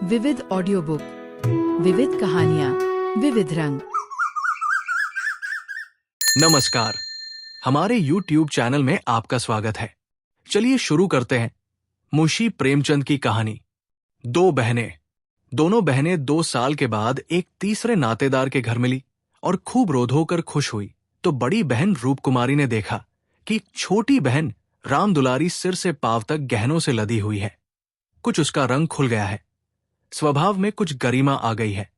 विविध audio book, विविध कहानियाँ, विविध रंग। नमस्कार, हमारे YouTube चैनल में आपका स्वागत है। चलिए शुरू करते हैं। मुंशी प्रेमचंद की कहानी। दो बहनें। दोनों बहनें 2 साल के बाद एक तीसरे नातेदार के घर मिली और खूब रो धो कर खुश हुई तो बड़ी बहन रूपकुमारी ने देखा कि छोटी बहन राम दुलारी सिर से पांव तक गहनों से लदी हुई है। कुछ उसका रंग खुल गया है, स्वभाव में कुछ गरिमा आ गई है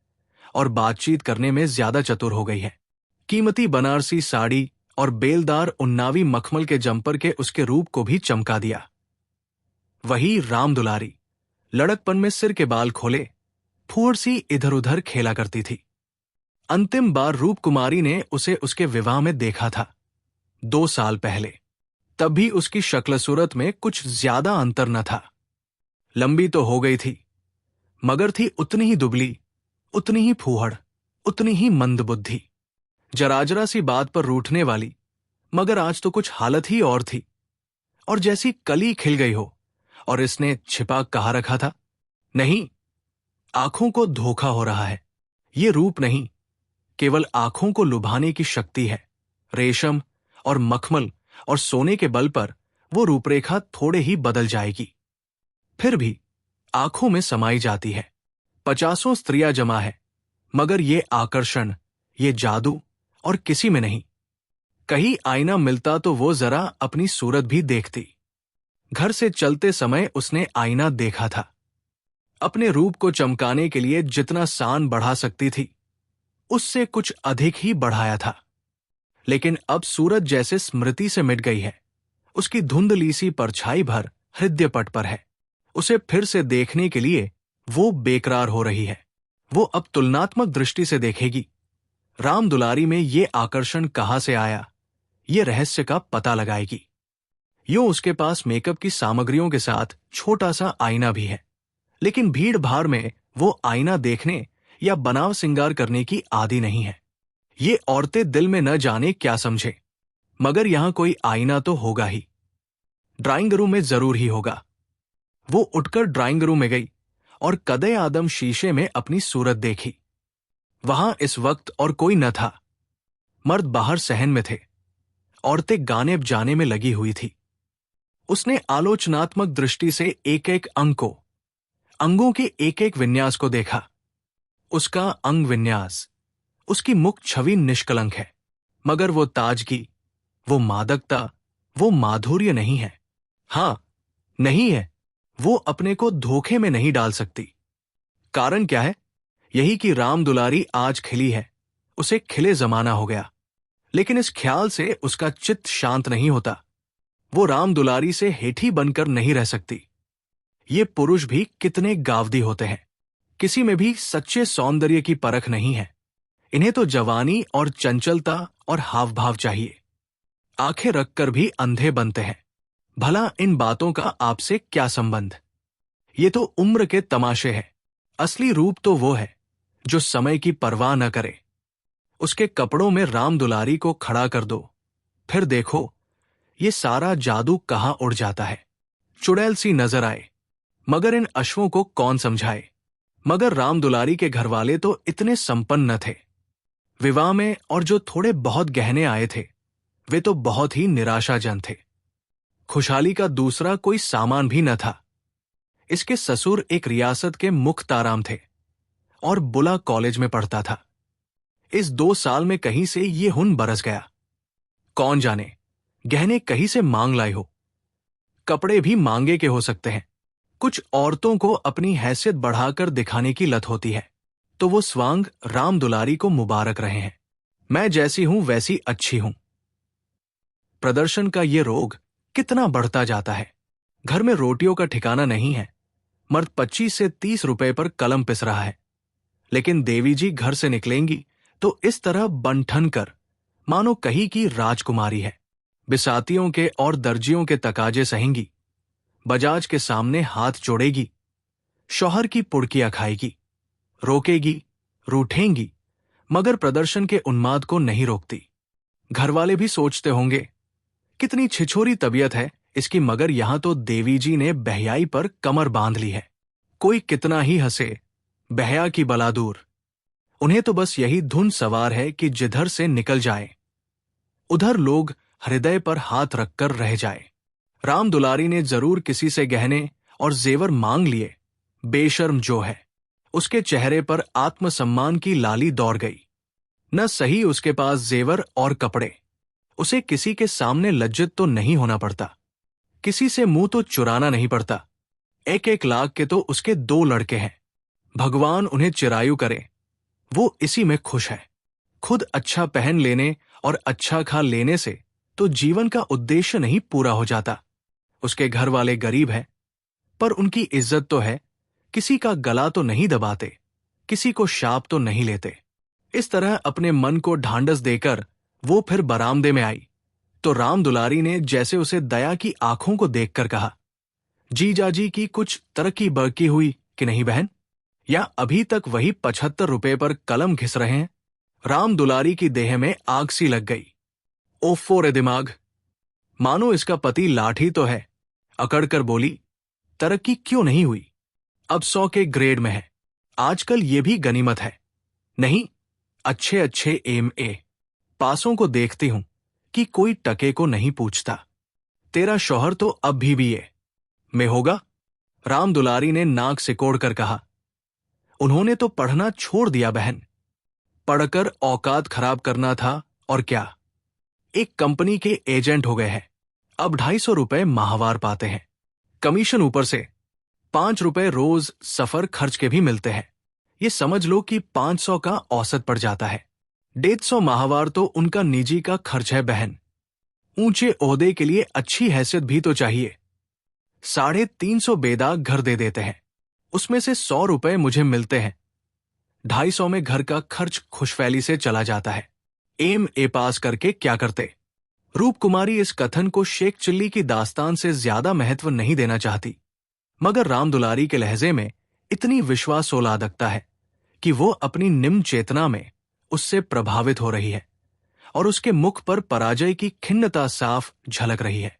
और बातचीत करने में ज्यादा चतुर हो गई है। कीमती बनारसी साड़ी और बेलदार उन्नावी मखमल के जंपर के उसके रूप को भी चमका दिया। वही राम दुलारी लड़कपन में सिर के बाल खोले फूहड़ सी इधर उधर खेला करती थी। अंतिम बार रूपकुमारी ने उसे उसके विवाह में देखा था, 2 साल पहले। तब भी उसकी शक्ल सूरत में कुछ ज्यादा अंतर न था। लंबी तो हो गई थी, मगर थी उतनी ही दुबली, उतनी ही फूहड़, उतनी ही मंदबुद्धि। जराजरा सी बात पर रूठने वाली, मगर आज तो कुछ हालत ही और थी। और जैसी कली खिल गई हो और इसने छिपा कहा रखा था। नहीं, आंखों को धोखा हो रहा है। ये रूप नहीं, केवल आंखों को लुभाने की शक्ति है। रेशम और मखमल और सोने के बल पर वो रूपरेखा थोड़े ही बदल जाएगी, फिर भी आंखों में समाई जाती है। 50 स्त्रियां जमा है, मगर ये आकर्षण, ये जादू और किसी में नहीं। कहीं आईना मिलता तो वो जरा अपनी सूरत भी देखती। घर से चलते समय उसने आईना देखा था। अपने रूप को चमकाने के लिए जितना सान बढ़ा सकती थी, उससे कुछ अधिक ही बढ़ाया था। लेकिन अब सूरत जैसे स्मृति से मिट गई है। उसकी धुंधली सी परछाई भर हृदय पट पर है। उसे फिर से देखने के लिए वो बेकरार हो रही है। वो अब तुलनात्मक दृष्टि से देखेगी। राम दुलारी में ये आकर्षण कहां से आया, ये रहस्य का पता लगाएगी। यूं उसके पास मेकअप की सामग्रियों के साथ छोटा सा आईना भी है, लेकिन भीड़ भाड़ में वो आईना देखने या बनाव सिंगार करने की आदी नहीं है। ये औरतें दिल में न जाने क्या समझे, मगर यहां कोई आईना तो होगा ही। ड्राइंग रूम में जरूर ही होगा। वो उठकर ड्राइंग रूम में गई और कदे आदम शीशे में अपनी सूरत देखी। वहां इस वक्त और कोई न था। मर्द बाहर सहन में थे, औरतें गाने बजाने में लगी हुई थी। उसने आलोचनात्मक दृष्टि से एक एक अंग को, अंगों के एक एक विन्यास को देखा। उसका अंग विन्यास, उसकी मुख छवि निष्कलंक है, मगर वो ताजगी, वो मादकता, वो माधुर्य नहीं है। हां, नहीं है। वो अपने को धोखे में नहीं डाल सकती। कारण क्या है? यही कि राम दुलारी आज खिली है, उसे खिले जमाना हो गया। लेकिन इस ख्याल से उसका चित्त शांत नहीं होता। वो राम दुलारी से हेठी बनकर नहीं रह सकती। ये पुरुष भी कितने गावदी होते हैं, किसी में भी सच्चे सौंदर्य की परख नहीं है। इन्हें तो जवानी और चंचलता और हाव भाव चाहिए। आंखें रखकर भी अंधे बनते हैं। भला इन बातों का आपसे क्या संबंध? ये तो उम्र के तमाशे हैं। असली रूप तो वो है जो समय की परवाह न करे। उसके कपड़ों में राम दुलारी को खड़ा कर दो, फिर देखो ये सारा जादू कहां उड़ जाता है। चुड़ैल सी नजर आए, मगर इन अश्वों को कौन समझाए। मगर राम दुलारी के घरवाले तो इतने संपन्न न थे। विवाह में और जो थोड़े बहुत गहने आए थे, वे तो बहुत ही निराशाजन थे। खुशहाली का दूसरा कोई सामान भी न था। इसके ससुर एक रियासत के मुख्ताराम थे और बुला कॉलेज में पढ़ता था। इस 2 साल में कहीं से ये हुन बरस गया। कौन जाने गहने कहीं से मांग लाई हो। कपड़े भी मांगे के हो सकते हैं। कुछ औरतों को अपनी हैसियत बढ़ाकर दिखाने की लत होती है, तो वो स्वांग राम दुलारी को मुबारक रहे हैं। मैं जैसी हूं वैसी अच्छी हूं। प्रदर्शन का ये रोग कितना बढ़ता जाता है। घर में रोटियों का ठिकाना नहीं है। मर्द 25 से 30 रुपए पर कलम पिस रहा है, लेकिन देवी जी घर से निकलेंगी तो इस तरह बंठन कर मानो कहीं की राजकुमारी है। बिसातियों के और दर्जियों के तकाजे सहेंगी, बजाज के सामने हाथ जोड़ेगी, शौहर की पुड़कियां खाएगी, रोकेगी, रूठेंगी, मगर प्रदर्शन के उन्माद को नहीं रोकती। घरवाले भी सोचते होंगे कितनी छिछोरी तबीयत है इसकी, मगर यहां तो देवी जी ने बहयाई पर कमर बांध ली है। कोई कितना ही हंसे, बहया की बला दूर। उन्हें तो बस यही धुन सवार है कि जिधर से निकल जाए उधर लोग हृदय पर हाथ रखकर रह जाए। राम दुलारी ने जरूर किसी से गहने और जेवर मांग लिए। बेशर्म जो है, उसके चेहरे पर आत्मसम्मान की लाली दौड़ गई। न सही उसके पास जेवर और कपड़े, उसे किसी के सामने लज्जित तो नहीं होना पड़ता, किसी से मुंह तो चुराना नहीं पड़ता। 1-1 लाख के तो उसके 2 लड़के हैं। भगवान उन्हें चिरायु करे, वो इसी में खुश है। खुद अच्छा पहन लेने और अच्छा खा लेने से तो जीवन का उद्देश्य नहीं पूरा हो जाता। उसके घर वाले गरीब हैं, पर उनकी इज्जत तो है। किसी का गला तो नहीं दबाते, किसी को शाप तो नहीं लेते। इस तरह अपने मन को ढांढस देकर वो फिर बरामदे में आई तो राम दुलारी ने जैसे उसे दया की आंखों को देखकर कहा, जीजाजी की कुछ तरक्की बरकी हुई कि नहीं बहन? या अभी तक वही 75 रुपए पर कलम घिस रहे हैं? राम दुलारी की देह में आग सी लग गई। ओफो रे दिमाग, मानो इसका पति लाठी तो है। अकड़कर बोली, तरक्की क्यों नहीं हुई? अब 100 के ग्रेड में है, आजकल ये भी गनीमत है। नहीं, अच्छे अच्छे MA पासों को देखती हूं कि कोई टके को नहीं पूछता। तेरा शौहर तो अब भी BA में होगा? राम दुलारी ने नाक सिकोड़ कर कहा। उन्होंने तो पढ़ना छोड़ दिया बहन, पढ़कर औकात खराब करना था और क्या। एक कंपनी के एजेंट हो गए हैं, अब 250 रुपए माहवार पाते हैं, कमीशन ऊपर से 5 रुपए रोज सफर खर्च के भी मिलते हैं। ये समझ लो कि 500 का औसत पड़ जाता है। 150 माहवार तो उनका निजी का खर्च है बहन। ऊंचे ओहदे के लिए अच्छी हैसियत भी तो चाहिए। 350 बेदाग घर दे देते हैं, उसमें से 100 रुपए मुझे मिलते हैं। 250 में घर का खर्च खुशफैली से चला जाता है। MA पास करके क्या करते? रूप कुमारी इस कथन को शेख चिल्ली की दास्तान से ज्यादा महत्व नहीं देना चाहती, मगर राम दुलारी के लहजे में इतनी विश्वासोलादकता है कि वो अपनी निम्न चेतना में उससे प्रभावित हो रही है और उसके मुख पर पराजय की खिन्नता साफ झलक रही है।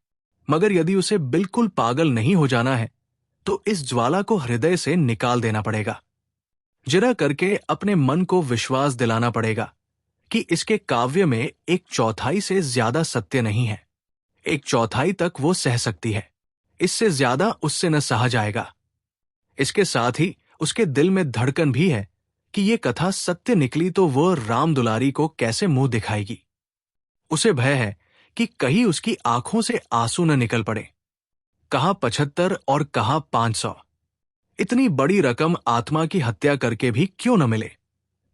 मगर यदि उसे बिल्कुल पागल नहीं हो जाना है तो इस ज्वाला को हृदय से निकाल देना पड़ेगा। जरा करके अपने मन को विश्वास दिलाना पड़ेगा कि इसके काव्य में 1/4 से ज्यादा सत्य नहीं है। 1/4 तक वो सह सकती है, इससे ज्यादा उससे न सहा जाएगा। इसके साथ ही उसके दिल में धड़कन भी है कि ये कथा सत्य निकली तो वो राम दुलारी को कैसे मुंह दिखाएगी। उसे भय है कि कहीं उसकी आंखों से आंसू न निकल पड़े। कहाँ 75 और कहाँ 500। इतनी बड़ी रकम आत्मा की हत्या करके भी क्यों न मिले,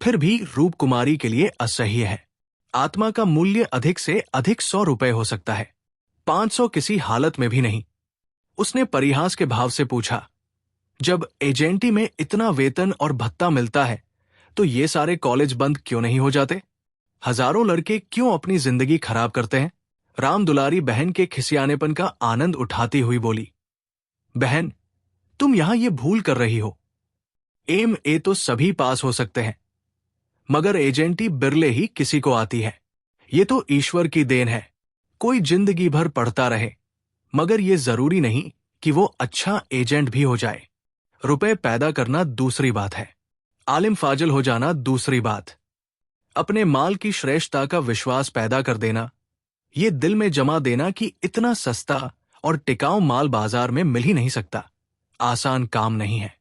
फिर भी रूप कुमारी के लिए असह्य है। आत्मा का मूल्य अधिक से अधिक 100 रुपए हो सकता है, 500 किसी हालत में भी नहीं। उसने परिहास के भाव से पूछा, जब एजेंटी में इतना वेतन और भत्ता मिलता है तो ये सारे कॉलेज बंद क्यों नहीं हो जाते? हजारों लड़के क्यों अपनी जिंदगी खराब करते हैं? राम दुलारी बहन के खिसियानेपन का आनंद उठाती हुई बोली, बहन, तुम यहां ये भूल कर रही हो। MA तो सभी पास हो सकते हैं, मगर एजेंटी बिरले ही किसी को आती है। ये तो ईश्वर की देन है। कोई जिंदगी भर पढ़ता रहे, मगर ये जरूरी नहीं कि वो अच्छा एजेंट भी हो जाए। रुपए पैदा करना दूसरी बात है, आलिम फाजिल हो जाना दूसरी बात। अपने माल की श्रेष्ठता का विश्वास पैदा कर देना, ये दिल में जमा देना कि इतना सस्ता और टिकाऊ माल बाजार में मिल ही नहीं सकता, आसान काम नहीं है।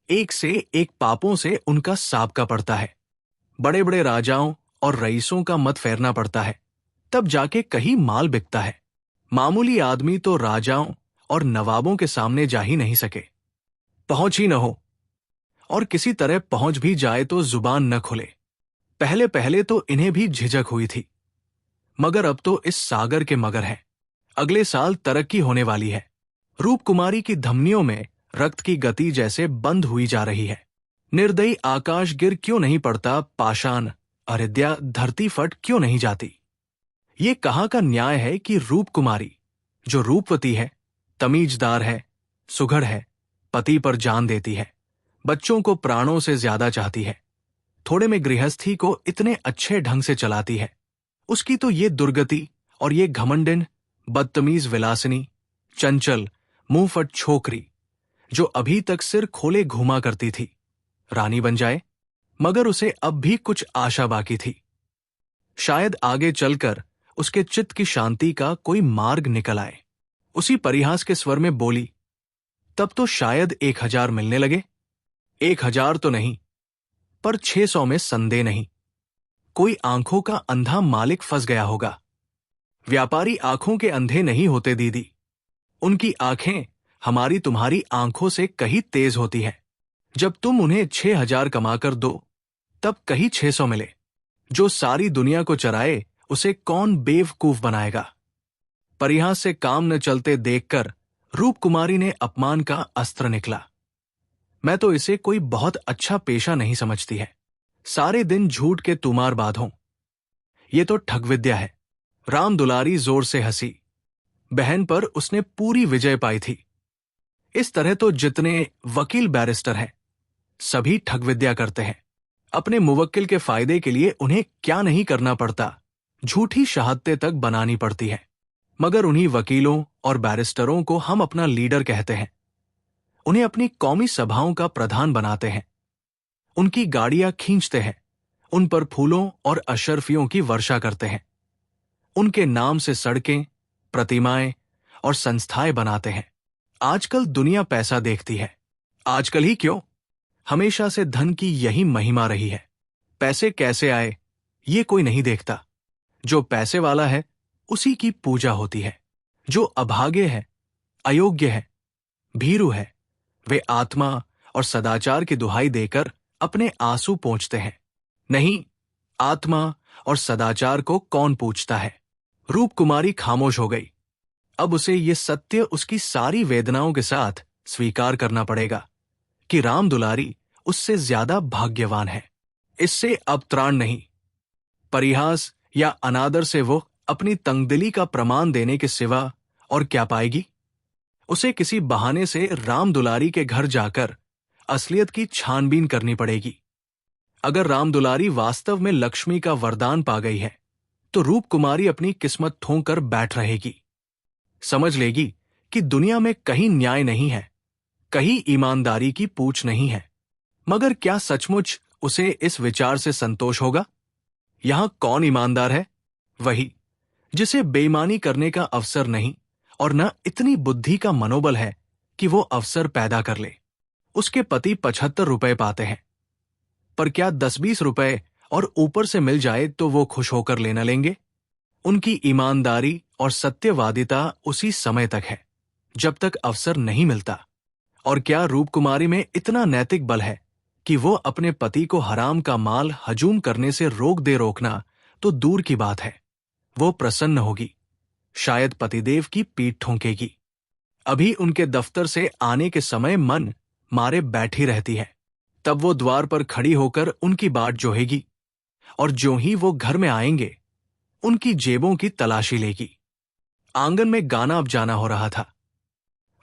एक से एक पापों से उनका साबका पड़ता है। बड़े बड़े राजाओं और रईसों का मत फेरना पड़ता है, तब जाके कहीं माल बिकता है। मामूली आदमी तो राजाओं और नवाबों के सामने जा ही नहीं सके, पहुंच ही न हो, और किसी तरह पहुंच भी जाए तो जुबान न खुले। पहले पहले तो इन्हें भी झिझक हुई थी, मगर अब तो इस सागर के मगर हैं। अगले साल तरक्की होने वाली है। रूप कुमारी की धमनियों में रक्त की गति जैसे बंद हुई जा रही है। निर्दयी आकाश गिर क्यों नहीं पड़ता, पाषाण अरिद्या धरती फट क्यों नहीं जाती? ये कहाँ का न्याय है कि रूप कुमारी, जो रूपवती है, तमीजदार है, सुघड़ है, पति पर जान देती है, बच्चों को प्राणों से ज्यादा चाहती है, थोड़े में गृहस्थी को इतने अच्छे ढंग से चलाती है, उसकी तो ये दुर्गति और ये घमंडिन, बदतमीज विलासिनी, चंचल, मुंहफट छोकरी, जो अभी तक सिर खोले घूमा करती थी, रानी बन जाए। मगर उसे अब भी कुछ आशा बाकी थी। शायद आगे चलकर उसके चित्त की शांति का कोई मार्ग निकल आए। उसी परिहास के स्वर में बोली, तब तो शायद 1000 मिलने लगे। 1000 तो नहीं, पर 600 में संदेह नहीं। कोई आंखों का अंधा मालिक फंस गया होगा। व्यापारी आंखों के अंधे नहीं होते दीदी। उनकी आंखें हमारी तुम्हारी आंखों से कहीं तेज होती हैं। जब तुम उन्हें 6000 कमाकर दो, तब कहीं 600 मिले। जो सारी दुनिया को चराए, उसे कौन बेवकूफ बनाएगा। परिहास से काम न चलते देखकर रूप कुमारी ने अपमान का अस्त्र निकला। मैं तो इसे कोई बहुत अच्छा पेशा नहीं समझती है। सारे दिन झूठ के तुमार बांधो। ये तो ठग विद्या है। राम दुलारी जोर से हंसी। बहन पर उसने पूरी विजय पाई थी। इस तरह तो जितने वकील बैरिस्टर हैं, सभी ठग विद्या करते हैं। अपने मुवक्किल के फायदे के लिए उन्हें क्या नहीं करना पड़ता, झूठी शहादतें तक बनानी पड़ती है। मगर उन्हीं वकीलों और बैरिस्टरों को हम अपना लीडर कहते हैं। उन्हें अपनी कौमी सभाओं का प्रधान बनाते हैं। उनकी गाड़ियां खींचते हैं। उन पर फूलों और अशर्फियों की वर्षा करते हैं। उनके नाम से सड़कें, प्रतिमाएं और संस्थाएं बनाते हैं। आजकल दुनिया पैसा देखती है। आजकल ही क्यों, हमेशा से धन की यही महिमा रही है। पैसे कैसे आए, ये कोई नहीं देखता। जो पैसे वाला है, उसी की पूजा होती है। जो अभागे है, अयोग्य है, भीरू है, वे आत्मा और सदाचार की दुहाई देकर अपने आंसू पोंछते हैं। नहीं, आत्मा और सदाचार को कौन पूछता है। रूप कुमारी खामोश हो गई। अब उसे ये सत्य उसकी सारी वेदनाओं के साथ स्वीकार करना पड़ेगा कि राम दुलारी उससे ज्यादा भाग्यवान है। इससे अब त्राण नहीं। परिहास या अनादर से वो अपनी तंगदिली का प्रमाण देने के सिवा और क्या पाएगी। उसे किसी बहाने से राम दुलारी के घर जाकर असलियत की छानबीन करनी पड़ेगी। अगर राम दुलारी वास्तव में लक्ष्मी का वरदान पा गई है, तो रूप कुमारी अपनी किस्मत ठोंक कर बैठ रहेगी। समझ लेगी कि दुनिया में कहीं न्याय नहीं है, कहीं ईमानदारी की पूछ नहीं है। मगर क्या सचमुच उसे इस विचार से संतोष होगा? यहां कौन ईमानदार है? वही जिसे बेईमानी करने का अवसर नहीं और न इतनी बुद्धि का मनोबल है कि वो अवसर पैदा कर ले। उसके पति 75 रुपए पाते हैं, पर क्या 10-20 रुपए और ऊपर से मिल जाए तो वो खुश होकर लेना लेंगे? उनकी ईमानदारी और सत्यवादिता उसी समय तक है, जब तक अवसर नहीं मिलता। और क्या रूप कुमारी में इतना नैतिक बल है कि वो अपने पति को हराम का माल हजूम करने से रोक दे? रोकना तो दूर की बात है, वो प्रसन्न होगी, शायद पतिदेव की पीठ ठोंकेगी। अभी उनके दफ्तर से आने के समय मन मारे बैठी रहती है। तब वो द्वार पर खड़ी होकर उनकी बाट जोहेगी, और ज्यों ही वो घर में आएंगे, उनकी जेबों की तलाशी लेगी। आंगन में गाना अब जाना हो रहा था।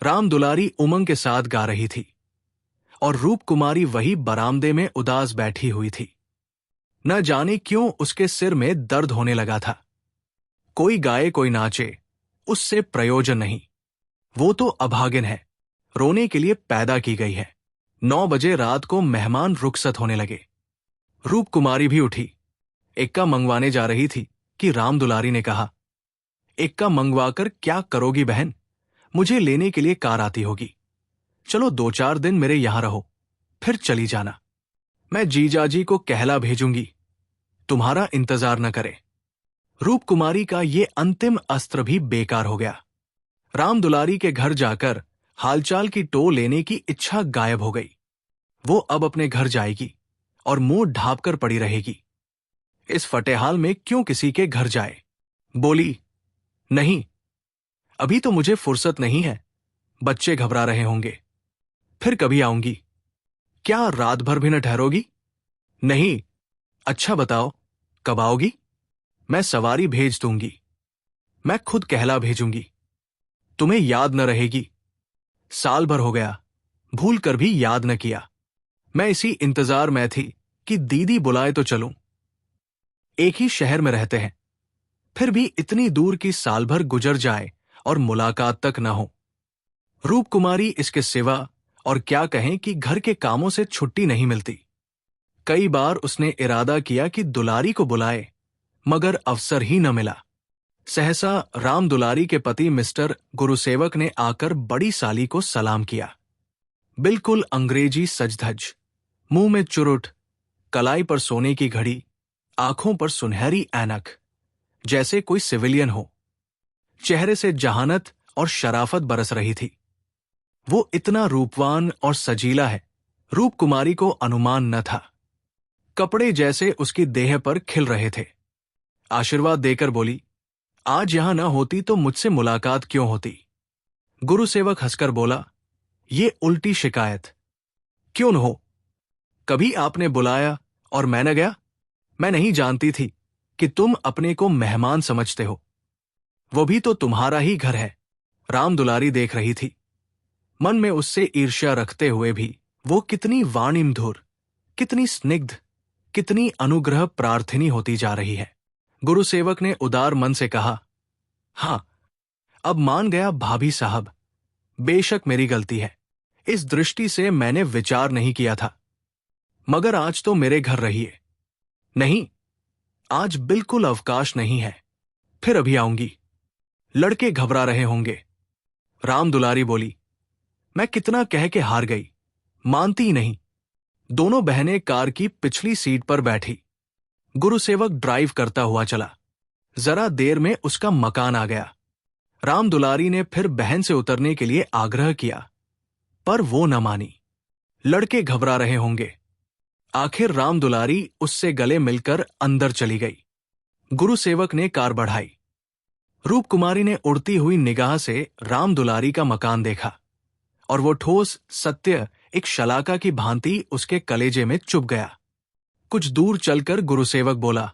राम दुलारी उमंग के साथ गा रही थी, और रूप कुमारी वही बरामदे में उदास बैठी हुई थी। न जाने क्यों उसके सिर में दर्द होने लगा था। कोई गाए कोई नाचे, उससे प्रयोजन नहीं। वो तो अभागिन है, रोने के लिए पैदा की गई है। 9 बजे रात को मेहमान रुखसत होने लगे। रूप कुमारी भी उठी, इक्का मंगवाने जा रही थी कि राम दुलारी ने कहा, इक्का मंगवाकर क्या करोगी बहन? मुझे लेने के लिए कार आती होगी। चलो 2-4 दिन मेरे यहां रहो, फिर चली जाना। मैं जीजाजी को कहला भेजूंगी, तुम्हारा इंतजार न करे। रूप कुमारी का ये अंतिम अस्त्र भी बेकार हो गया। राम दुलारी के घर जाकर हालचाल की टो लेने की इच्छा गायब हो गई। वो अब अपने घर जाएगी और मुंह ढांपकर पड़ी रहेगी। इस फटेहाल में क्यों किसी के घर जाए? बोली, नहीं, अभी तो मुझे फुर्सत नहीं है, बच्चे घबरा रहे होंगे, फिर कभी आऊंगी। क्या रात भर भी न ठहरोगी? नहीं। अच्छा बताओ, कब आओगी? मैं सवारी भेज दूंगी, मैं खुद कहला भेजूंगी। तुम्हें याद न रहेगी, साल भर हो गया, भूल कर भी याद न किया। मैं इसी इंतजार में थी कि दीदी बुलाए तो चलूं। एक ही शहर में रहते हैं, फिर भी इतनी दूर की साल भर गुजर जाए और मुलाकात तक न हो। रूप कुमारी इसके सिवा और क्या कहें कि घर के कामों से छुट्टी नहीं मिलती। कई बार उसने इरादा किया कि दुलारी को बुलाए, मगर अवसर ही न मिला। सहसा राम दुलारी के पति मिस्टर गुरुसेवक ने आकर बड़ी साली को सलाम किया। बिल्कुल अंग्रेजी सजधज, मुंह में चुरुट, कलाई पर सोने की घड़ी, आंखों पर सुनहरी ऐनक, जैसे कोई सिविलियन हो। चेहरे से जहानत और शराफत बरस रही थी। वो इतना रूपवान और सजीला है, रूप कुमारी को अनुमान न था। कपड़े जैसे उसकी देह पर खिल रहे थे। आशीर्वाद देकर बोली, आज यहां न होती तो मुझसे मुलाकात क्यों होती। गुरुसेवक हंसकर बोला, ये उल्टी शिकायत। क्यों न हो, कभी आपने बुलाया और मैं न गया? मैं नहीं जानती थी कि तुम अपने को मेहमान समझते हो। वो भी तो तुम्हारा ही घर है। राम दुलारी देख रही थी। मन में उससे ईर्ष्या रखते हुए भी वो कितनी वाणिमधुर, कितनी स्निग्ध, कितनी अनुग्रह प्रार्थिनी होती जा रही है। गुरुसेवक ने उदार मन से कहा, हां, अब मान गया भाभी साहब, बेशक मेरी गलती है। इस दृष्टि से मैंने विचार नहीं किया था। मगर आज तो मेरे घर रहिए। नहीं, आज बिल्कुल अवकाश नहीं है, फिर अभी आऊंगी। लड़के घबरा रहे होंगे। राम दुलारी बोली, मैं कितना कह के हार गई, मानती ही नहीं। दोनों बहनें कार की पिछली सीट पर बैठी। गुरुसेवक ड्राइव करता हुआ चला। जरा देर में उसका मकान आ गया। राम दुलारी ने फिर बहन से उतरने के लिए आग्रह किया, पर वो न मानी। लड़के घबरा रहे होंगे। आखिर राम दुलारी उससे गले मिलकर अंदर चली गई। गुरुसेवक ने कार बढ़ाई। रूप कुमारी ने उड़ती हुई निगाह से राम दुलारी का मकान देखा और वो ठोस सत्य एक शलाका की भांति उसके कलेजे में चुभ गया। कुछ दूर चलकर गुरुसेवक बोला,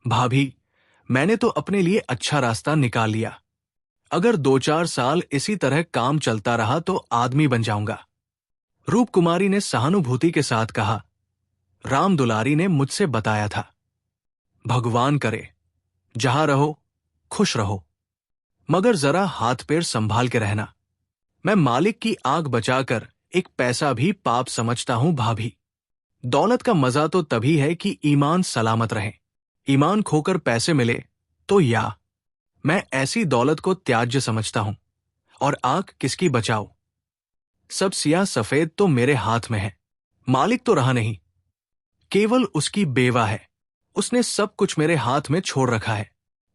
भाभी, मैंने तो अपने लिए अच्छा रास्ता निकाल लिया। अगर 2-4 साल इसी तरह काम चलता रहा तो आदमी बन जाऊंगा। रूप कुमारी ने सहानुभूति के साथ कहा, राम दुलारी ने मुझसे बताया था। भगवान करे जहां रहो खुश रहो, मगर जरा हाथ पैर संभाल के रहना। मैं मालिक की आंख बचाकर एक पैसा भी पाप समझता हूं भाभी। दौलत का मजा तो तभी है कि ईमान सलामत रहे। ईमान खोकर पैसे मिले तो या मैं ऐसी दौलत को त्याज्य समझता हूं। और आंख किसकी बचाओ? सब सिया सफेद तो मेरे हाथ में है। मालिक तो रहा नहीं, केवल उसकी बेवा है। उसने सब कुछ मेरे हाथ में छोड़ रखा है।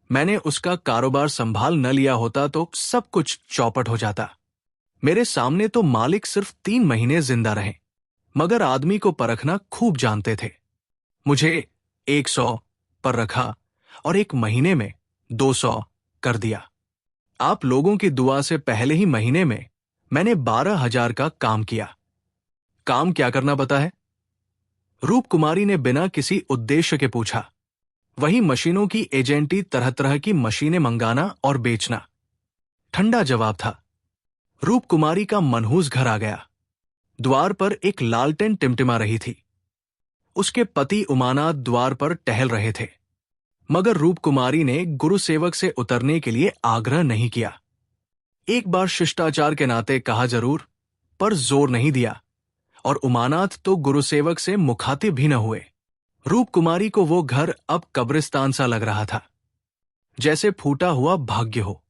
मैंने उसका कारोबार संभाल न लिया होता तो सब कुछ चौपट हो जाता। मेरे सामने तो मालिक सिर्फ 3 महीने जिंदा रहे, मगर आदमी को परखना खूब जानते थे। मुझे 100 पर रखा और 1 महीने में 200 कर दिया। आप लोगों की दुआ से पहले ही महीने में मैंने 12,000 का काम किया। काम क्या करना पता है? रूप कुमारी ने बिना किसी उद्देश्य के पूछा। वही मशीनों की एजेंटी, तरह तरह की मशीनें मंगाना और बेचना। ठंडा जवाब था। रूप कुमारी का मनहूस घर आ गया। द्वार पर एक लालटेन टिमटिमा रही थी। उसके पति उमानाथ द्वार पर टहल रहे थे, मगर रूप कुमारी ने गुरुसेवक से उतरने के लिए आग्रह नहीं किया। एक बार शिष्टाचार के नाते कहा जरूर, पर जोर नहीं दिया, और उमानाथ तो गुरुसेवक से मुखातिब भी न हुए। रूप कुमारी को वो घर अब कब्रिस्तान सा लग रहा था, जैसे फूटा हुआ भाग्य हो।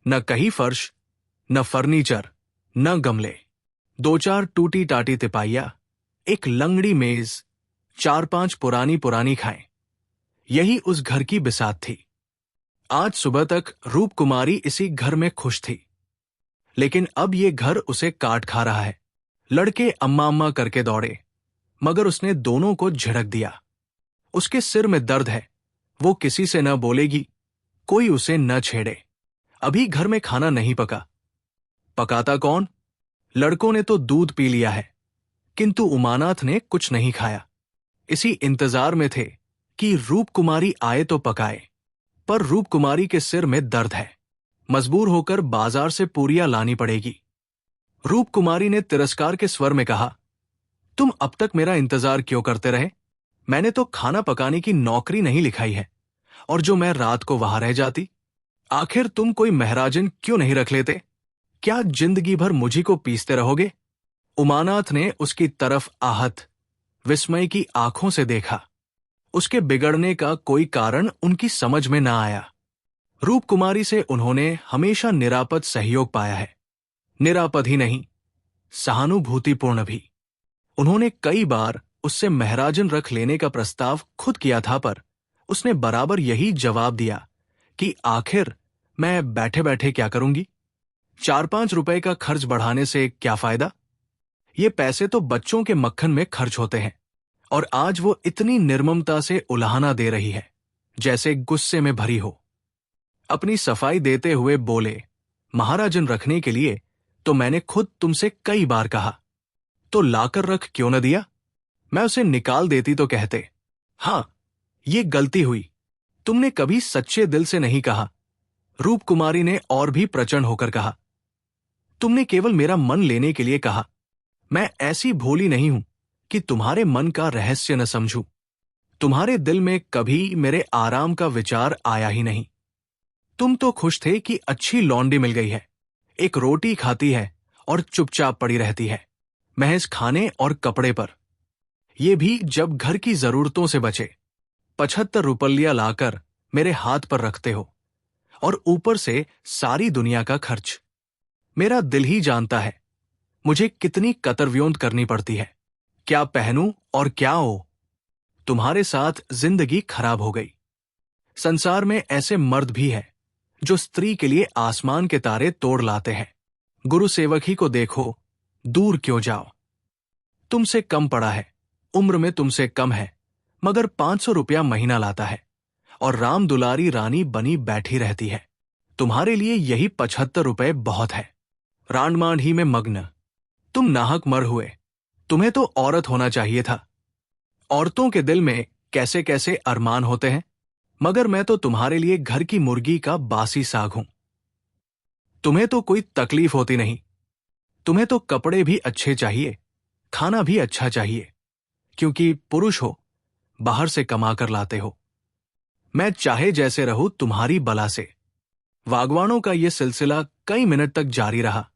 न कहीं फर्श, न फर्नीचर, न गमले, 2-4 टूटी टाटी तिपाइया, एक लंगड़ी मेज, 4-5 पुरानी पुरानी खाएं। यही उस घर की बिसात थी। आज सुबह तक रूप कुमारी इसी घर में खुश थी, लेकिन अब ये घर उसे काट खा रहा है। लड़के अम्मा अम्मा करके दौड़े, मगर उसने दोनों को झिड़क दिया। उसके सिर में दर्द है, वो किसी से न बोलेगी, कोई उसे न छेड़े। अभी घर में खाना नहीं पका। पकाता कौन? लड़कों ने तो दूध पी लिया है, किंतु उमानाथ ने कुछ नहीं खाया। इसी इंतजार में थे कि रूप कुमारी आए तो पकाए, पर रूप कुमारी के सिर में दर्द है। मजबूर होकर बाजार से पूरियां लानी पड़ेगी। रूप कुमारी ने तिरस्कार के स्वर में कहा, तुम अब तक मेरा इंतजार क्यों करते रहे? मैंने तो खाना पकाने की नौकरी नहीं लिखाई है, और जो मैं रात को वहां रह जाती। आखिर तुम कोई महराजन क्यों नहीं रख लेते? क्या जिंदगी भर मुझी को पीसते रहोगे? उमानाथ ने उसकी तरफ आहत, विस्मय की आंखों से देखा। उसके बिगड़ने का कोई कारण उनकी समझ में न आया। रूप कुमारी से उन्होंने हमेशा निरापद सहयोग पाया है। निरापद ही नहीं, सहानुभूतिपूर्ण भी। उन्होंने कई बार उससे महराजन रख लेने का प्रस्ताव खुद किया था, पर उसने बराबर यही जवाब दिया कि आखिर मैं बैठे बैठे क्या करूंगी? 4-5 रुपए का खर्च बढ़ाने से क्या फायदा? ये पैसे तो बच्चों के मक्खन में खर्च होते हैं। और आज वो इतनी निर्ममता से उलाहना दे रही है, जैसे गुस्से में भरी हो। अपनी सफाई देते हुए बोले, महाराजन रखने के लिए तो मैंने खुद तुमसे कई बार कहा, तो लाकर रख क्यों न दिया? मैं उसे निकाल देती तो कहते, हां, ये गलती हुई, तुमने कभी सच्चे दिल से नहीं कहा। रूप कुमारी ने और भी प्रचंड होकर कहा, तुमने केवल मेरा मन लेने के लिए कहा। मैं ऐसी भोली नहीं हूं कि तुम्हारे मन का रहस्य न समझूं। तुम्हारे दिल में कभी मेरे आराम का विचार आया ही नहीं। तुम तो खुश थे कि अच्छी लौंडी मिल गई है, एक रोटी खाती है और चुपचाप पड़ी रहती है, महज खाने और कपड़े पर। ये भी जब घर की जरूरतों से बचे। 75 रुपया लाकर मेरे हाथ पर रखते हो, और ऊपर से सारी दुनिया का खर्च। मेरा दिल ही जानता है मुझे कितनी कतरव्योंत करनी पड़ती है, क्या पहनूं और क्या हो। तुम्हारे साथ जिंदगी खराब हो गई। संसार में ऐसे मर्द भी हैं जो स्त्री के लिए आसमान के तारे तोड़ लाते हैं। गुरु सेवक ही को देखो, दूर क्यों जाओ। तुमसे कम पड़ा है, उम्र में तुमसे कम है, मगर 500 रुपया महीना लाता है और राम दुलारी रानी बनी बैठी रहती है। तुम्हारे लिए यही 75 रुपए बहुत है। रांड मांड ही में मग्न तुम नाहक मर हुए। तुम्हें तो औरत होना चाहिए था। औरतों के दिल में कैसे कैसे अरमान होते हैं, मगर मैं तो तुम्हारे लिए घर की मुर्गी का बासी साग हूं। तुम्हें तो कोई तकलीफ होती नहीं। तुम्हें तो कपड़े भी अच्छे चाहिए, खाना भी अच्छा चाहिए, क्योंकि पुरुष हो, बाहर से कमा कर लाते हो। मैं चाहे जैसे रहूं तुम्हारी बला से। वागवानों का यह सिलसिला कई मिनट तक जारी रहा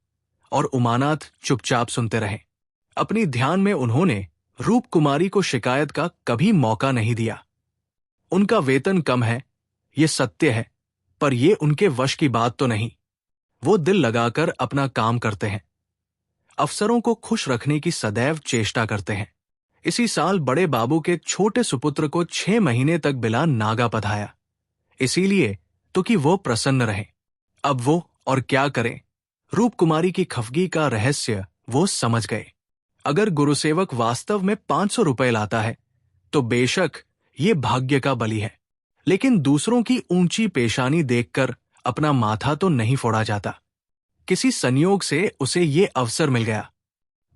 और उमानाथ चुपचाप सुनते रहे। अपनी ध्यान में उन्होंने रूप कुमारी को शिकायत का कभी मौका नहीं दिया। उनका वेतन कम है, ये सत्य है, पर यह उनके वश की बात तो नहीं। वो दिल लगाकर अपना काम करते हैं, अफसरों को खुश रखने की सदैव चेष्टा करते हैं। इसी साल बड़े बाबू के छोटे सुपुत्र को 6 महीने तक बिला नागा पधाया, इसीलिए तो कि वो प्रसन्न रहे। अब वो और क्या करें? रूप कुमारी की खफगी का रहस्य वो समझ गए। अगर गुरुसेवक वास्तव में 500 रुपए लाता है तो बेशक ये भाग्य का बली है, लेकिन दूसरों की ऊंची पेशानी देखकर अपना माथा तो नहीं फोड़ा जाता। किसी संयोग से उसे ये अवसर मिल गया,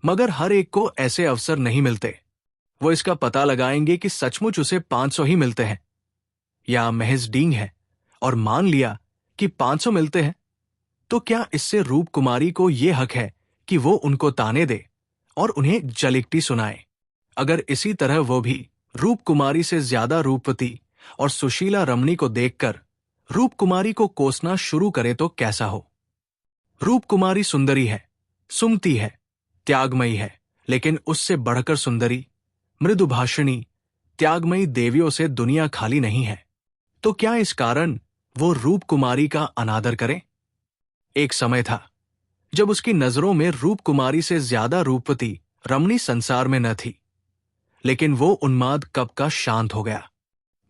मगर हर एक को ऐसे अवसर नहीं मिलते। वो इसका पता लगाएंगे कि सचमुच उसे 500 ही मिलते हैं या महज डींग है, और मान लिया कि 500 मिलते हैं, तो क्या इससे रूप कुमारी को यह हक है कि वो उनको ताने दे और उन्हें जलिकटी सुनाए? अगर इसी तरह वो भी रूप कुमारी से ज्यादा रूपवती और सुशीला रमणी को देखकर रूप कुमारी को कोसना शुरू करे तो कैसा हो? रूप कुमारी सुंदरी है, सुमती है, त्यागमयी है, लेकिन उससे बढ़कर सुंदरी, मृदुभाषिणी, त्यागमयी देवियों से दुनिया खाली नहीं है। तो क्या इस कारण वो रूप कुमारी का अनादर करे? एक समय था जब उसकी नजरों में रूप कुमारी से ज्यादा रूपवती रमणी संसार में न थी, लेकिन वो उन्माद कब का शांत हो गया।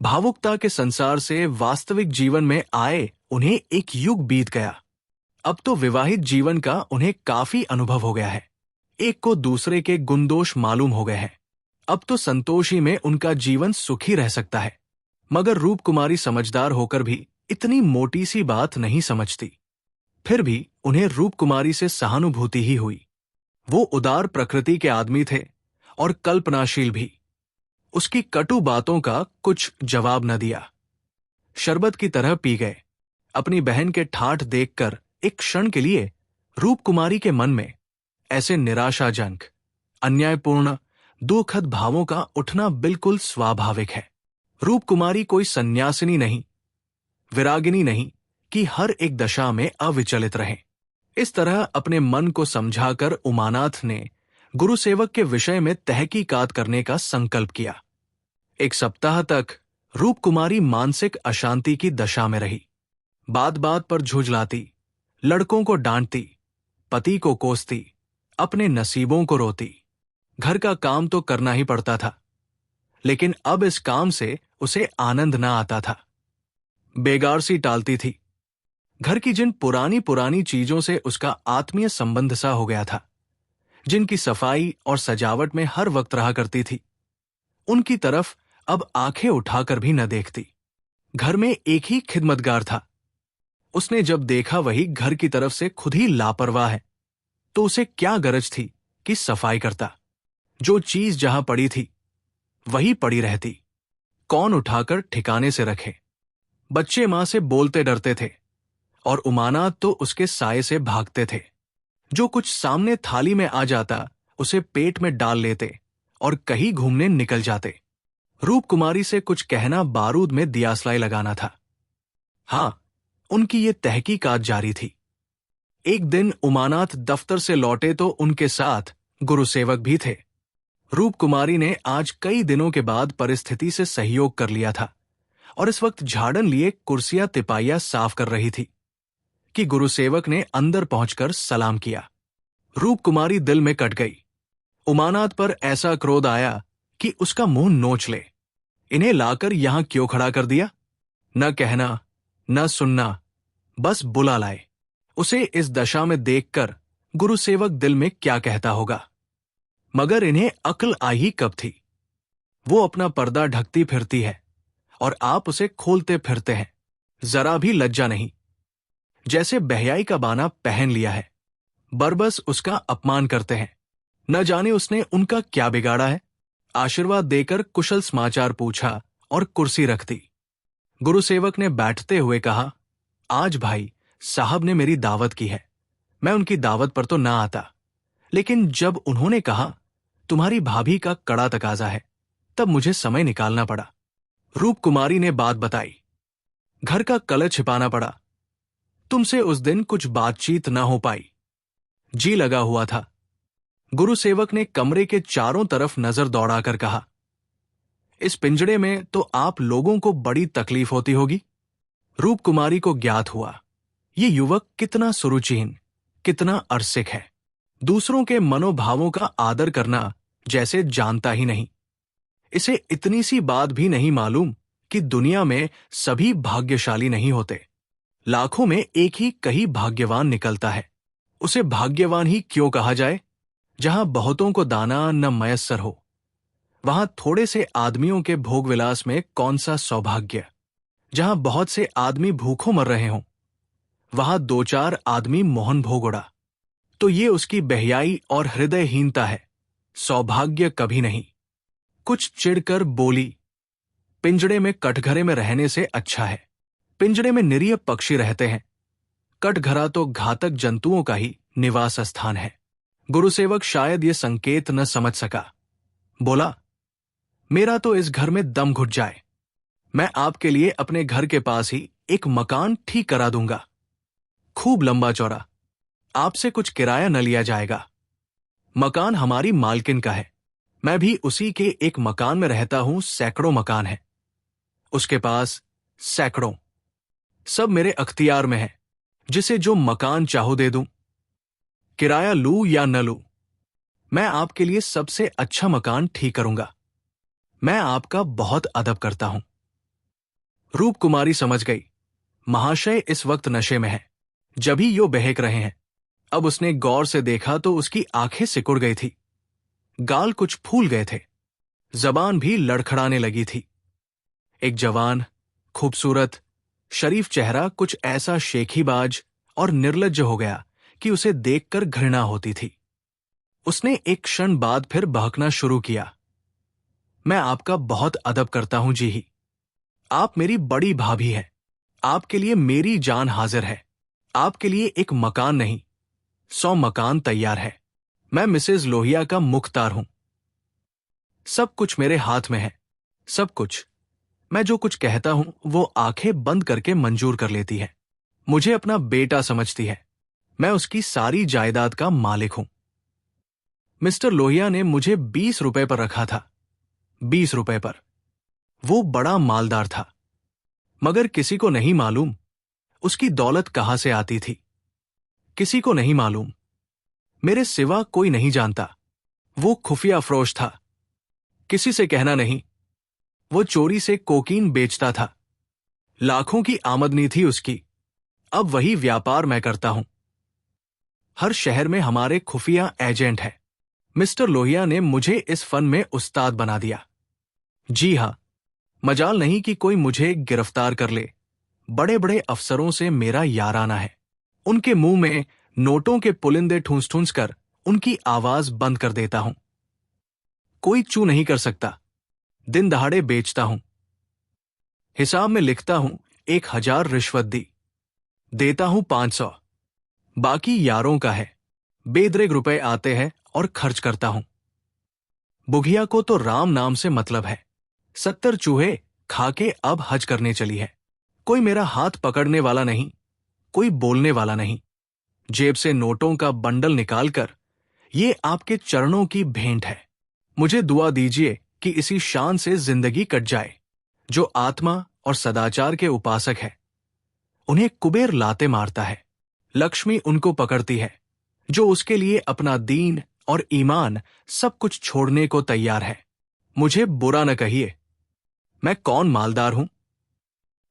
भावुकता के संसार से वास्तविक जीवन में आए उन्हें एक युग बीत गया। अब तो विवाहित जीवन का उन्हें काफी अनुभव हो गया है। एक को दूसरे के गुणदोष मालूम हो गए हैं। अब तो संतोषी में उनका जीवन सुखी रह सकता है। मगर रूप कुमारी समझदार होकर भी इतनी मोटी सी बात नहीं समझती। फिर भी उन्हें रूप कुमारी से सहानुभूति ही हुई। वो उदार प्रकृति के आदमी थे और कल्पनाशील भी। उसकी कटु बातों का कुछ जवाब न दिया। शरबत की तरह पी गए। अपनी बहन के ठाठ देखकर एक क्षण के लिए रूप कुमारी के मन में ऐसे निराशाजनक, अन्यायपूर्ण, दुखद भावों का उठना बिल्कुल स्वाभाविक है। रूप कुमारी कोई सन्यासिनी नहीं, विरागिनी नहीं कि हर एक दशा में अविचलित रहे। इस तरह अपने मन को समझाकर उमानाथ ने गुरु सेवक के विषय में तहकीकात करने का संकल्प किया। एक सप्ताह तक रूप कुमारी मानसिक अशांति की दशा में रही। बात बात पर झुंझलाती, लड़कों को डांटती, पति को कोसती, अपने नसीबों को रोती। घर का काम तो करना ही पड़ता था, लेकिन अब इस काम से उसे आनंद ना आता था। बेगार सी टालती थी। घर की जिन पुरानी पुरानी चीजों से उसका आत्मीय संबंध सा हो गया था, जिनकी सफाई और सजावट में हर वक्त रहा करती थी, उनकी तरफ अब आंखें उठाकर भी न देखती। घर में एक ही खिदमतगार था। उसने जब देखा वही घर की तरफ से खुद ही लापरवाह है, तो उसे क्या गरज थी कि सफाई करता। जो चीज जहां पड़ी थी वही पड़ी रहती, कौन उठाकर ठिकाने से रखे। बच्चे मां से बोलते डरते थे और उमानात तो उसके साये से भागते थे। जो कुछ सामने थाली में आ जाता उसे पेट में डाल लेते और कहीं घूमने निकल जाते। रूप कुमारी से कुछ कहना बारूद में दियासलाई लगाना था। हां, उनकी ये तहकीकात जारी थी। एक दिन उमानाथ दफ्तर से लौटे तो उनके साथ गुरुसेवक भी थे। रूप कुमारी ने आज कई दिनों के बाद परिस्थिति से सहयोग कर लिया था और इस वक्त झाड़न लिए कुर्सियां तिपाइयां साफ कर रही थी कि गुरुसेवक ने अंदर पहुंचकर सलाम किया। रूप कुमारी दिल में कट गई। उमानाथ पर ऐसा क्रोध आया कि उसका मुंह नोच ले। इन्हें लाकर यहां क्यों खड़ा कर दिया? न कहना न सुनना, बस बुला लाए। उसे इस दशा में देखकर गुरुसेवक दिल में क्या कहता होगा। मगर इन्हें अक्ल आई ही कब थी? वो अपना पर्दा ढकती फिरती है और आप उसे खोलते फिरते हैं। जरा भी लज्जा नहीं, जैसे बहयाई का बाना पहन लिया है। बरबस उसका अपमान करते हैं। न जाने उसने उनका क्या बिगाड़ा है। आशीर्वाद देकर कुशल समाचार पूछा और कुर्सी रख दी। गुरुसेवक ने बैठते हुए कहा, आज भाई साहब ने मेरी दावत की है। मैं उनकी दावत पर तो ना आता, लेकिन जब उन्होंने कहा तुम्हारी भाभी का कड़ा तकाजा है, तब मुझे समय निकालना पड़ा। रूप कुमारी ने बात बताई। घर का कलह छिपाना पड़ा। तुमसे उस दिन कुछ बातचीत न हो पाई। जी लगा हुआ था। गुरुसेवक ने कमरे के चारों तरफ नजर दौड़ाकर कहा, इस पिंजड़े में तो आप लोगों को बड़ी तकलीफ होती होगी। रूप कुमारी को ज्ञात हुआ ये युवक कितना सुरुचिहीन, कितना अरसिक है। दूसरों के मनोभावों का आदर करना जैसे जानता ही नहीं। इसे इतनी सी बात भी नहीं मालूम कि दुनिया में सभी भाग्यशाली नहीं होते। लाखों में एक ही कहीं भाग्यवान निकलता है। उसे भाग्यवान ही क्यों कहा जाए? जहां बहुतों को दाना न मयस्सर हो, वहां थोड़े से आदमियों के भोग विलास में कौन सा सौभाग्य। जहां बहुत से आदमी भूखों मर रहे हों, वहां दो चार आदमी मोहन भोग उड़ा, तो ये उसकी बहयाई और हृदयहीनता है, सौभाग्य कभी नहीं। कुछ चिढ़कर बोली, पिंजड़े में कटघरे में रहने से अच्छा है। पिंजड़े में निरीह पक्षी रहते हैं, कटघरा तो घातक जंतुओं का ही निवास स्थान है। गुरुसेवक शायद ये संकेत न समझ सका। बोला, मेरा तो इस घर में दम घुट जाए। मैं आपके लिए अपने घर के पास ही एक मकान ठीक करा दूंगा, खूब लंबा चौड़ा। आपसे कुछ किराया न लिया जाएगा। मकान हमारी मालकिन का है। मैं भी उसी के एक मकान में रहता हूं। सैकड़ों मकान है उसके पास, सैकड़ों। सब मेरे अख्तियार में है। जिसे जो मकान चाहो दे दूं। किराया लूं या न लूं, मैं आपके लिए सबसे अच्छा मकान ठीक करूंगा। मैं आपका बहुत अदब करता हूं। रूप कुमारी समझ गई, महाशय इस वक्त नशे में है, जब ही यो बहक रहे हैं। अब उसने गौर से देखा तो उसकी आंखें सिकुड़ गई थी, गाल कुछ फूल गए थे, जबान भी लड़खड़ाने लगी थी। एक जवान, खूबसूरत, शरीफ चेहरा कुछ ऐसा शेखीबाज और निर्लज्ज हो गया कि उसे देखकर घृणा होती थी। उसने एक क्षण बाद फिर बहकना शुरू किया, मैं आपका बहुत अदब करता हूं जी ही। आप मेरी बड़ी भाभी हैं। आपके लिए मेरी जान हाजिर है। आपके लिए एक मकान नहीं, 100 मकान तैयार है। मैं मिसेज लोहिया का मुख्तार हूं। सब कुछ मेरे हाथ में है, सब कुछ। मैं जो कुछ कहता हूं वो आंखें बंद करके मंजूर कर लेती है। मुझे अपना बेटा समझती है। मैं उसकी सारी जायदाद का मालिक हूं। मिस्टर लोहिया ने मुझे 20 रुपए पर रखा था। 20 रुपए पर। वो बड़ा मालदार था, मगर किसी को नहीं मालूम उसकी दौलत कहां से आती थी। किसी को नहीं मालूम, मेरे सिवा कोई नहीं जानता। वो खुफिया फरोश था, किसी से कहना नहीं। वो चोरी से कोकीन बेचता था। लाखों की आमदनी थी उसकी। अब वही व्यापार मैं करता हूं। हर शहर में हमारे खुफिया एजेंट हैं। मिस्टर लोहिया ने मुझे इस फन में उस्ताद बना दिया। जी हां, मजाल नहीं कि कोई मुझे गिरफ्तार कर ले। बड़े बड़े अफसरों से मेरा याराना है। उनके मुंह में नोटों के पुलिंदे ठूंस ठूंस कर उनकी आवाज बंद कर देता हूं। कोई चू नहीं कर सकता। दिन दहाड़े बेचता हूं। हिसाब में लिखता हूं 1000 रिश्वत दी, देता हूं 500। बाकी यारों का है। बेदरेग रुपए आते हैं और खर्च करता हूं। बुघिया को तो राम नाम से मतलब है। 70 चूहे खाके अब हज करने चली है। कोई मेरा हाथ पकड़ने वाला नहीं, कोई बोलने वाला नहीं। जेब से नोटों का बंडल निकालकर, ये आपके चरणों की भेंट है। मुझे दुआ दीजिए कि इसी शान से जिंदगी कट जाए। जो आत्मा और सदाचार के उपासक है, उन्हें कुबेर लाते मारता है। लक्ष्मी उनको पकड़ती है जो उसके लिए अपना दीन और ईमान सब कुछ छोड़ने को तैयार है। मुझे बुरा न कहिए, मैं कौन मालदार हूं।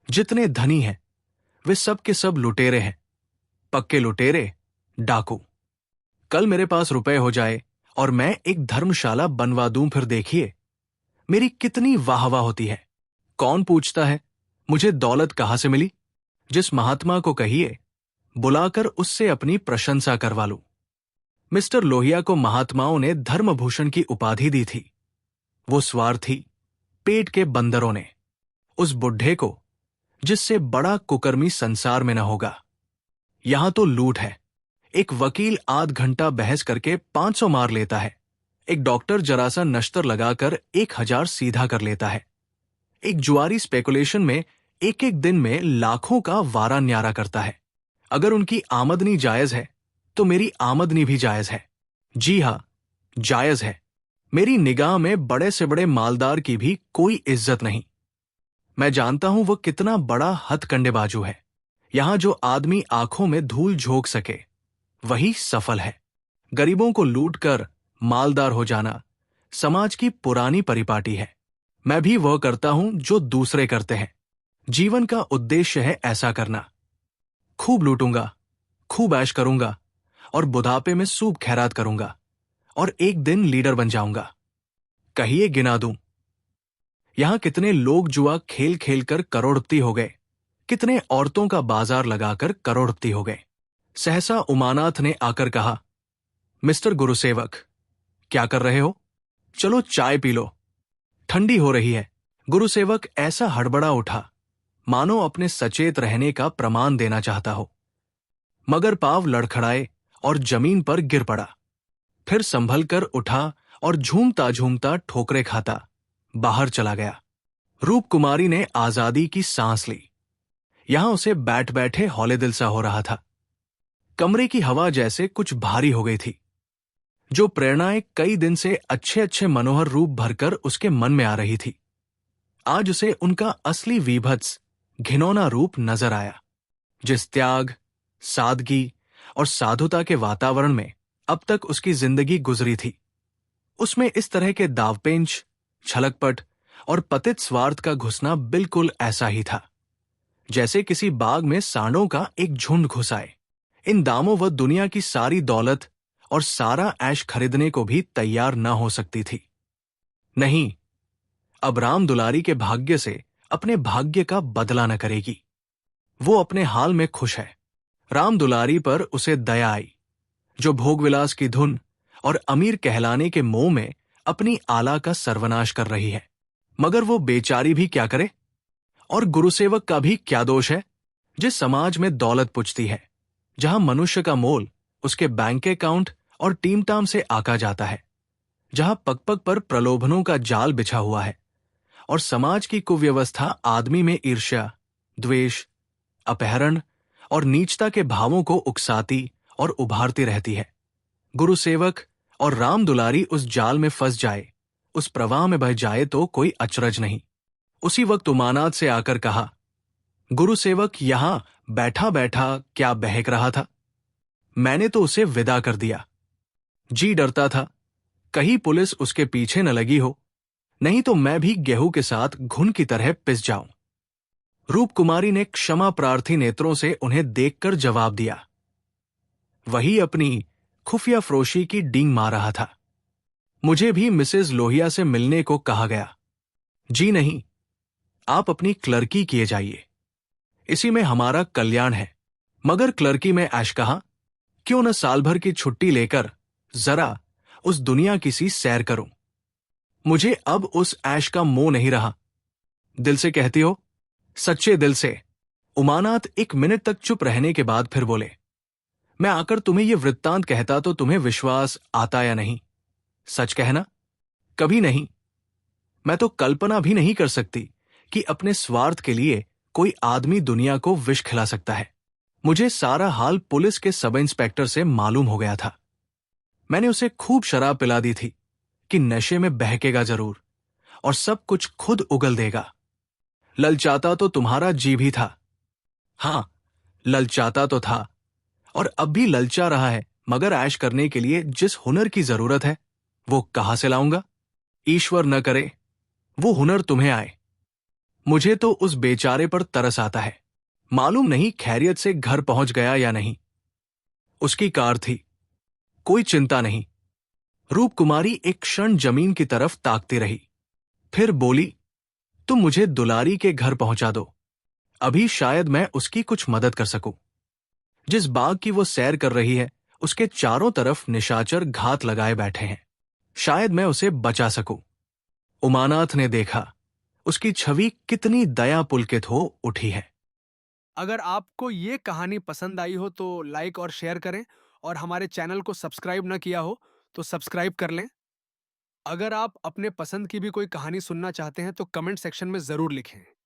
जितने धनी हैं वे सब के सब लुटेरे हैं। पक्के लुटेरे, डाकू। कल मेरे पास रुपए हो जाए और मैं एक धर्मशाला बनवा दूं, फिर देखिए मेरी कितनी वाहवाह होती है। कौन पूछता है मुझे दौलत कहां से मिली। जिस महात्मा को कहिए बुलाकर उससे अपनी प्रशंसा करवा लूं। मिस्टर लोहिया को महात्माओं ने धर्मभूषण की उपाधि दी थी। वो स्वार्थी पेट के बंदरों ने उस बुढ़े को, जिससे बड़ा कुकर्मी संसार में न होगा। यहां तो लूट है। एक वकील आध घंटा बहस करके 500 मार लेता है। एक डॉक्टर जरा सा नश्तर लगाकर 1000 सीधा कर लेता है। एक जुआरी स्पेकुलेशन में एक एक दिन में लाखों का वारा न्यारा करता है। अगर उनकी आमदनी जायज है तो मेरी आमदनी भी जायज है। जी हां, जायज है। मेरी निगाह में बड़े से बड़े मालदार की भी कोई इज्जत नहीं। मैं जानता हूं वो कितना बड़ा हथकंडेबाजू है। यहां जो आदमी आंखों में धूल झोंक सके वही सफल है। गरीबों को लूटकर मालदार हो जाना समाज की पुरानी परिपाटी है। मैं भी वह करता हूं जो दूसरे करते हैं। जीवन का उद्देश्य है ऐसा करना। खूब लूटूंगा, खूब ऐश करूंगा और बुढ़ापे में सूब खैरात करूंगा और एक दिन लीडर बन जाऊंगा। कहिए गिना दूं। यहां कितने लोग जुआ खेल खेल कर करोड़पति हो गए, कितने औरतों का बाजार लगाकर करोड़पति हो गए। सहसा उमानाथ ने आकर कहा, मिस्टर गुरुसेवक, क्या कर रहे हो? चलो चाय पी लो, ठंडी हो रही है। गुरुसेवक ऐसा हड़बड़ा उठा मानो अपने सचेत रहने का प्रमाण देना चाहता हो, मगर पांव लड़खड़ाए और जमीन पर गिर पड़ा। फिर संभल कर उठा और झूमता झूमता ठोकरे खाता बाहर चला गया। रूप कुमारी ने आजादी की सांस ली। यहां उसे बैठ बैठे हौले दिल सा हो रहा था। कमरे की हवा जैसे कुछ भारी हो गई थी। जो प्रेरणाएं कई दिन से अच्छे अच्छे मनोहर रूप भरकर उसके मन में आ रही थी, आज उसे उनका असली वीभत्स घिनौना रूप नजर आया। जिस त्याग, सादगी और साधुता के वातावरण में अब तक उसकी जिंदगी गुजरी थी, उसमें इस तरह के दावपेंच, छलकपट और पतित स्वार्थ का घुसना बिल्कुल ऐसा ही था जैसे किसी बाग में सांडों का एक झुंड घुस आए। इन दामों व दुनिया की सारी दौलत और सारा ऐश खरीदने को भी तैयार न हो सकती थी। नहीं, अब राम दुलारी के भाग्य से अपने भाग्य का बदला न करेगी। वो अपने हाल में खुश है। राम दुलारी पर उसे दया आई, जो भोगविलास की धुन और अमीर कहलाने के मोह में अपनी आला का सर्वनाश कर रही है। मगर वो बेचारी भी क्या करे? और गुरुसेवक का भी क्या दोष है? जिस समाज में दौलत पुछती है, जहां मनुष्य का मोल उसके बैंक अकाउंट और टीमटाम से आका जाता है, जहां पग पग पर प्रलोभनों का जाल बिछा हुआ है और समाज की कुव्यवस्था आदमी में ईर्ष्या, द्वेष, अपहरण और नीचता के भावों को उकसाती और उभारती रहती है, गुरुसेवक और राम दुलारी उस जाल में फंस जाए, उस प्रवाह में बह जाए तो कोई अचरज नहीं। उसी वक्त उमानाथ से आकर कहा, गुरु सेवक यहां बैठा बैठा क्या बहक रहा था। मैंने तो उसे विदा कर दिया। जी डरता था कहीं पुलिस उसके पीछे न लगी हो, नहीं तो मैं भी गेहूं के साथ घुन की तरह पिस जाऊं। रूप कुमारी ने क्षमा प्रार्थी नेत्रों से उन्हें देखकर जवाब दिया। वही अपनी खुफिया फरोशी की डींग मार रहा था। मुझे भी मिसेज लोहिया से मिलने को कहा गया। जी नहीं, आप अपनी क्लर्की किए जाइए, इसी में हमारा कल्याण है। मगर क्लर्की में ऐश कहा, क्यों न साल भर की छुट्टी लेकर जरा उस दुनिया की सी सैर करूं। मुझे अब उस ऐश का मोह नहीं रहा। दिल से कहती हो? सच्चे दिल से। उमानाथ एक मिनट तक चुप रहने के बाद फिर बोले, मैं आकर तुम्हें यह वृत्तांत कहता तो तुम्हें विश्वास आता या नहीं? सच कहना। कभी नहीं। मैं तो कल्पना भी नहीं कर सकती कि अपने स्वार्थ के लिए कोई आदमी दुनिया को विष खिला सकता है। मुझे सारा हाल पुलिस के सब इंस्पेक्टर से मालूम हो गया था। मैंने उसे खूब शराब पिला दी थी कि नशे में बहकेगा जरूर और सब कुछ खुद उगल देगा। ललचाता तो तुम्हारा जी भी था। हां, ललचाता तो था और अब भी ललचा रहा है, मगर ऐश करने के लिए जिस हुनर की जरूरत है वो कहां से लाऊंगा? ईश्वर न करे वो हुनर तुम्हें आए। मुझे तो उस बेचारे पर तरस आता है। मालूम नहीं खैरियत से घर पहुंच गया या नहीं। उसकी कार थी, कोई चिंता नहीं। रूप कुमारी एक क्षण जमीन की तरफ ताकती रही, फिर बोली, तुम मुझे दुलारी के घर पहुंचा दो। अभी शायद मैं उसकी कुछ मदद कर सकूं। जिस बाग की वो सैर कर रही है उसके चारों तरफ निशाचर घात लगाए बैठे हैं। शायद मैं उसे बचा सकूं। उमानाथ ने देखा उसकी छवि कितनी दया पुलकित हो उठी है। अगर आपको ये कहानी पसंद आई हो तो लाइक और शेयर करें, और हमारे चैनल को सब्सक्राइब न किया हो तो सब्सक्राइब कर लें। अगर आप अपने पसंद की भी कोई कहानी सुनना चाहते हैं तो कमेंट सेक्शन में ज़रूर लिखें।